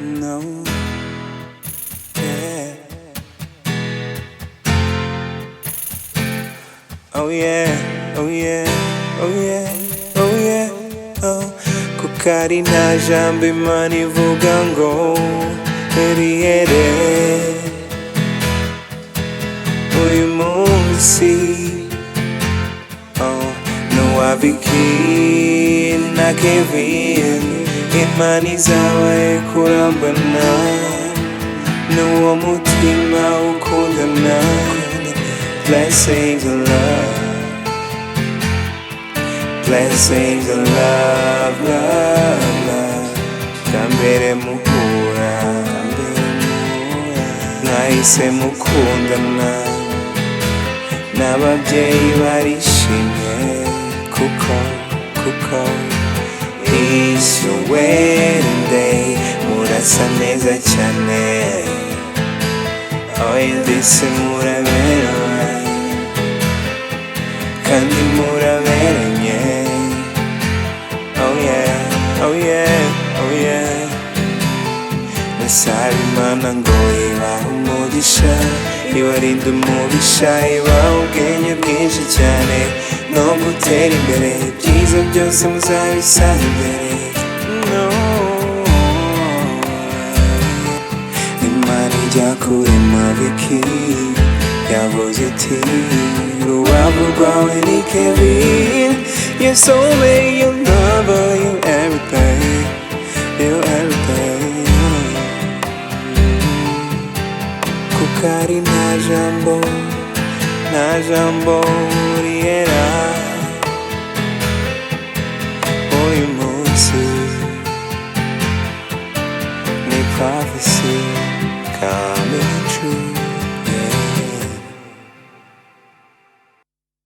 no, yeah. Oh yeah, oh yeah, oh yeah, oh yeah, oh. Kukari na jambo Imana ivuga ngo rihere uyu munsi, oh, nuwabiki na Kevin Imana izabaye kurambana n'uwo mutima ukundana. Blessings and love, blessings and love, love, love. Kambere muhura, mwahise mukundana, n'ababyeyi barishimye kuko it's your wedding day. Murasa neza cyane, oya ndetse muraberewe kandi muraberanye. Oh yeah, oh yeah, oh yeah. Ndasaba Imana ngo ibahe umugisha, ibarinde umubisha, ibahe ubwenge bwinshi cyane no gutera imbere, ibyiza byose muzabisanga imbere. No, Imana ijya kurema Vicky yavuze iti urubavu rwawe ni Kevin, your soulmate, your lover, your everything, your everything. Kuko ari nta jambo rihera uyu munsi, ni prophecy come